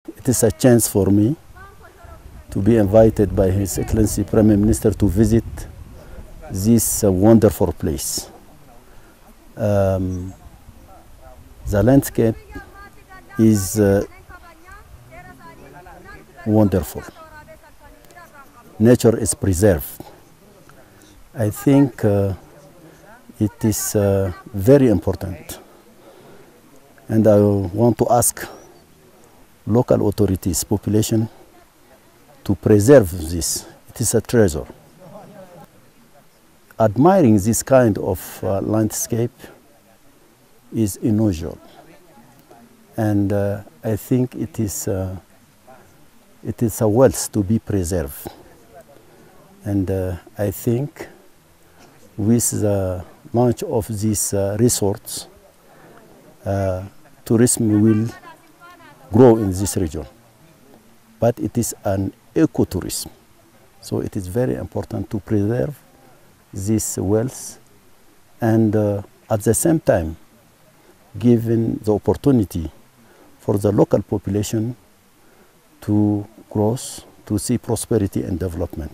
It is a chance for me to be invited by His Excellency Prime Minister to visit this wonderful place. The landscape is wonderful. Nature is preserved. I think it is very important, and I want to ask local authorities, population, to preserve this. It is a treasure. Admiring this kind of landscape is unusual, and I think it is a wealth to be preserved. And I think with the launch of these resorts, tourism will grow in this region. But it is an ecotourism, so it is very important to preserve this wealth, and at the same time, given the opportunity for the local population to grow, to see prosperity and development.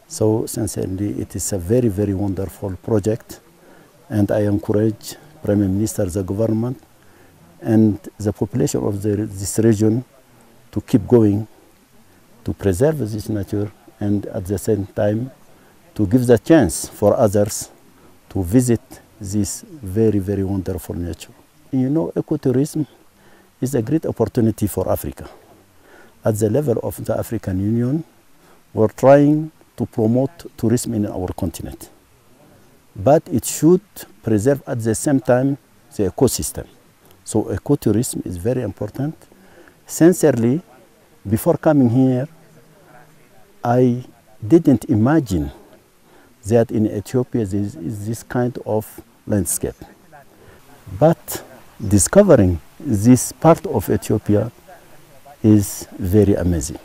So sincerely, it is a very, very wonderful project, and I encourage Prime Minister, the government, and the population of this region to keep going, to preserve this nature, and at the same time, to give the chance for others to visit this very, very wonderful nature. You know, ecotourism is a great opportunity for Africa. At the level of the African Union, we're trying to promote tourism in our continent. But it should preserve at the same time the ecosystem. So ecotourism is very important. Sincerely, before coming here, I didn't imagine that in Ethiopia there is this kind of landscape. But discovering this part of Ethiopia is very amazing.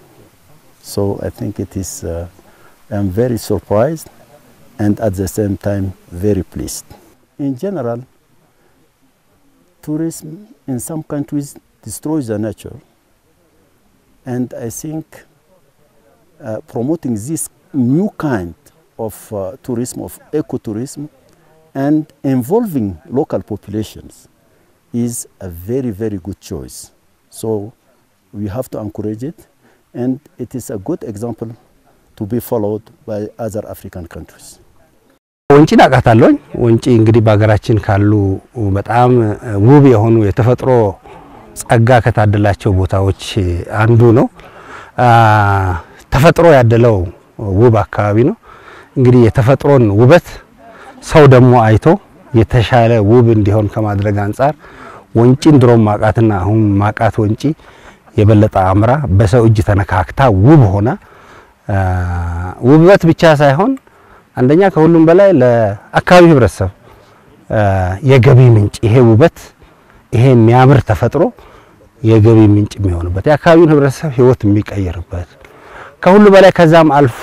So I think it is, I'm very surprised and at the same time very pleased. In general, tourism in some countries destroys the nature, and I think promoting this new kind of tourism, of ecotourism, and involving local populations is a very, very good choice. So we have to encourage it, and it is a good example to be followed by other African countries. ወንጪን አቃታለኝ ወንጪ እንግዲህ በአገራችን ካሉ በጣም ውብ የሆኑ የተፈጥሮ ጸጋ ከታደላቸው ቦታዎች አንዱ ነው። ተፈጥሮ ያደለው ውብ አካባቢ ነው። እንግዲህ የተፈጥሮን ውበት ሰው ደግሞ አይቶ የተሻለ ውብ እንዲሆን ከማድረግ አንፃር ወንጪን ድሮም ማቃትና አሁን ማቃት ወንጪ የበለጠ አምራ በሰው እጅ ተነካክታ ውብ ሆና ውበት ብቻ ሳይሆን አንደኛ ከሁሉም በላይ ለአካባቢ ህብረተሰብ የገቢ ምንጭ ይሄ ውበት ይሄ የሚያምር ተፈጥሮ የገቢ ምንጭ የሚሆንበት የአካባቢውን ህብረተሰብ ህይወት የሚቀየርበት ከሁሉ በላይ ከዛም አልፎ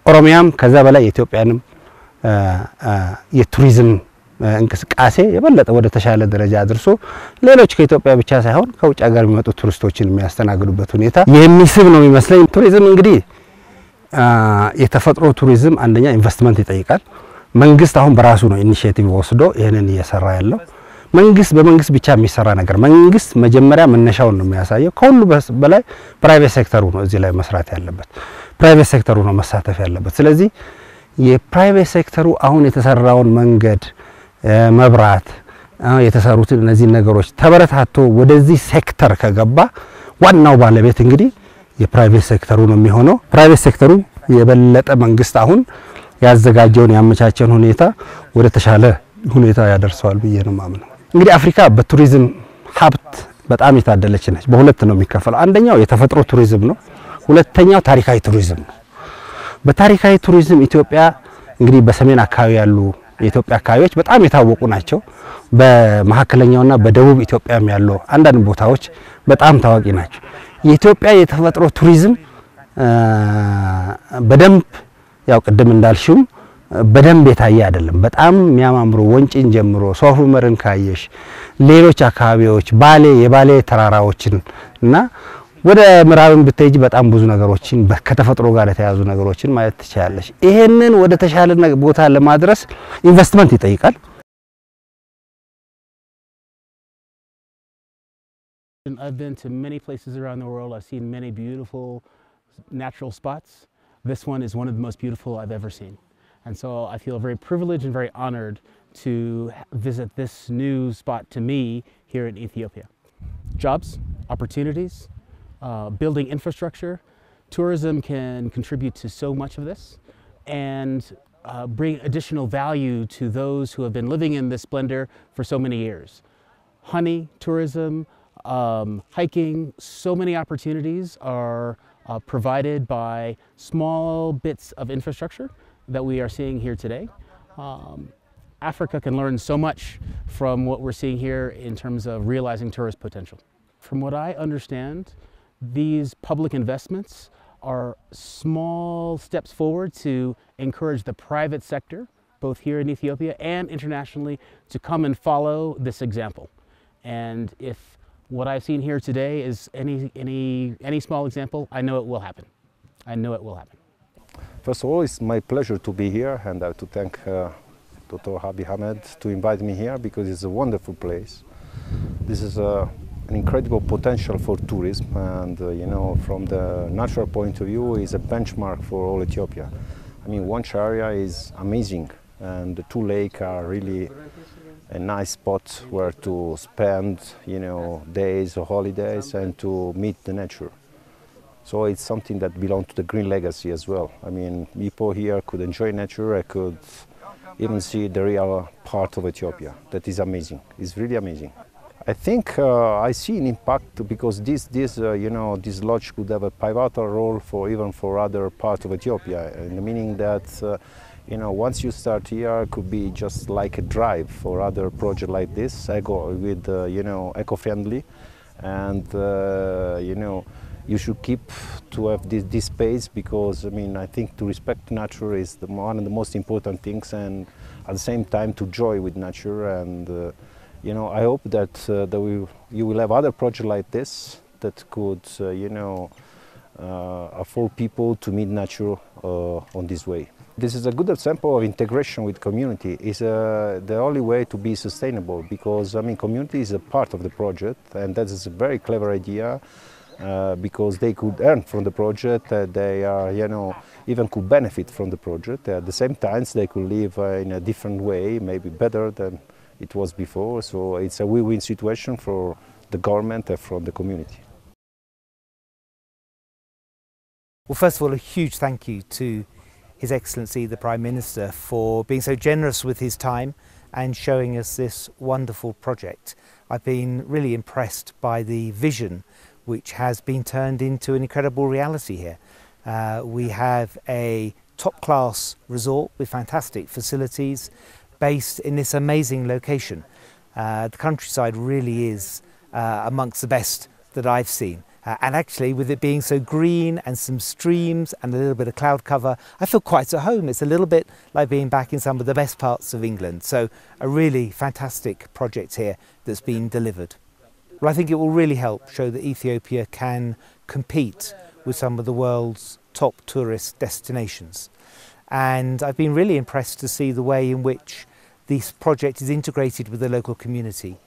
የኦሮሚያም ከዛ በላይ የኢትዮጵያንም የቱሪዝም እንቅስቃሴ የበለጠ ወደ ተሻለ ደረጃ አድርሶ ሌሎች ከኢትዮጵያ ብቻ ሳይሆን ከውጭ ሀገር የሚመጡ ቱሪስቶችን የሚያስተናግዱበት ሁኔታ የሚስብ ነው የሚመስለኝ። ቱሪዝም እንግዲህ የተፈጥሮ ቱሪዝም አንደኛ ኢንቨስትመንት ይጠይቃል። መንግስት አሁን በራሱ ነው ኢኒሺዬቲቭ ወስዶ ይሄንን እየሰራ ያለው። መንግስት በመንግስት ብቻ የሚሰራ ነገር መንግስት መጀመሪያ መነሻውን ነው የሚያሳየው። ከሁሉ በላይ ፕራይቬት ሴክተሩ ነው እዚህ ላይ መስራት ያለበት። ፕራይቬት ሴክተሩ ነው መሳተፍ ያለበት። ስለዚህ የፕራይቬት ሴክተሩ አሁን የተሰራውን መንገድ መብራት የተሰሩት እነዚህ ነገሮች ተበረታቶ ወደዚህ ሴክተር ከገባ ዋናው ባለቤት እንግዲህ የፕራይቬት ሴክተሩ ነው የሚሆነው። ፕራይቬት ሴክተሩ የበለጠ መንግስት አሁን ያዘጋጀውን ያመቻቸውን ሁኔታ ወደ ተሻለ ሁኔታ ያደርሰዋል ብዬ ነው ማምነው። እንግዲህ አፍሪካ በቱሪዝም ሀብት በጣም የታደለች ነች። በሁለት ነው የሚከፈለው። አንደኛው የተፈጥሮ ቱሪዝም ነው፣ ሁለተኛው ታሪካዊ ቱሪዝም ነው። በታሪካዊ ቱሪዝም ኢትዮጵያ እንግዲህ በሰሜን አካባቢ ያሉ የኢትዮጵያ አካባቢዎች በጣም የታወቁ ናቸው። በመሐከለኛውና በደቡብ ኢትዮጵያም ያለው አንዳንድ ቦታዎች በጣም ታዋቂ ናቸው። የኢትዮጵያ የተፈጥሮ ቱሪዝም በደንብ ያው ቀደም እንዳልሽው በደንብ የታየ አይደለም። በጣም የሚያማምሩ ወንጪን ጀምሮ ሶፍ ዑመርን ካየሽ ሌሎች አካባቢዎች ባሌ የባሌ ተራራዎችን እና ወደ ምዕራብን ብትሄጂ በጣም ብዙ ነገሮችን ከተፈጥሮ ጋር የተያዙ ነገሮችን ማየት ትችላለሽ። ይሄንን ወደ ተሻለ ቦታ ለማድረስ ኢንቨስትመንት ይጠይቃል። I've been to many places around the world. I've seen many beautiful natural spots. This one is one of the most beautiful I've ever seen. And so I feel very privileged and very honored to visit this new spot to me here in Ethiopia. Jobs, opportunities, building infrastructure. Tourism can contribute to so much of this and bring additional value to those who have been living in this splendor for so many years. Honey, tourism, hiking, so many opportunities are provided by small bits of infrastructure that we are seeing here today. Africa can learn so much from what we're seeing here in terms of realizing tourist potential. From what I understand, these public investments are small steps forward to encourage the private sector, both here in Ethiopia and internationally, to come and follow this example. And if what I've seen here today is any small example, I know it will happen. I know it will happen. First of all, it's my pleasure to be here, and I have to thank Dr. Abiy Ahmed to invite me here because it's a wonderful place. This is an incredible potential for tourism, and you know, from the natural point of view, is a benchmark for all Ethiopia. I mean, Wanch area is amazing, and the two lakes are really a nice spot where to spend, you know, days or holidays and to meet the nature. So it's something that belongs to the green legacy as well. I mean, people here could enjoy nature. I could even see the real part of Ethiopia. That is amazing. It's really amazing. I think I see an impact because this lodge could have a pivotal role for even for other parts of Ethiopia, in the meaning that you know, once you start here, it could be just like a drive for other projects like this, eco-friendly, and you know, you should keep to have this space because I mean, I think to respect nature is one of the most important things, and at the same time to joy with nature. And you know, I hope that you will have other projects like this that could afford people to meet nature on this way. This is a good example of integration with community. It's the only way to be sustainable because I mean community is a part of the project, and that is a very clever idea because they could earn from the project. They are even could benefit from the project. At the same time, they could live in a different way, maybe better than it was before. So it's a win-win situation for the government and from the community. Well, first of all, a huge thank you to His Excellency the Prime Minister for being so generous with his time and showing us this wonderful project. I've been really impressed by the vision which has been turned into an incredible reality here. We have a top-class resort with fantastic facilities based in this amazing location. The countryside really is amongst the best that I've seen. And actually, with it being so green and some streams and a little bit of cloud cover, I feel quite at home. It's a little bit like being back in some of the best parts of England. So a really fantastic project here that's been delivered. Well, I think it will really help show that Ethiopia can compete with some of the world's top tourist destinations. And I've been really impressed to see the way in which this project is integrated with the local community.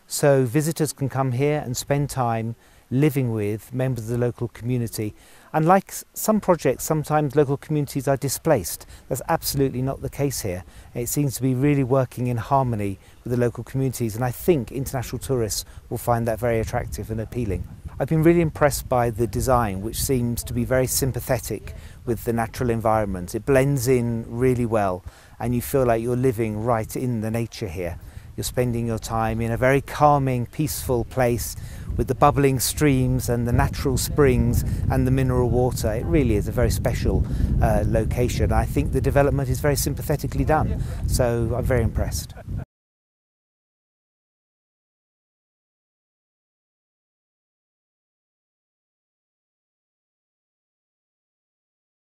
So visitors can come here and spend time living with members of the local community. Unlike some projects, sometimes local communities are displaced. That's absolutely not the case here. It seems to be really working in harmony with the local communities, and I think international tourists will find that very attractive and appealing. I've been really impressed by the design, which seems to be very sympathetic with the natural environment. It blends in really well, and you feel like you're living right in the nature here. You're spending your time in a very calming, peaceful place with the bubbling streams and the natural springs and the mineral water. It really is a very special location. I think the development is very sympathetically done, so I'm very impressed.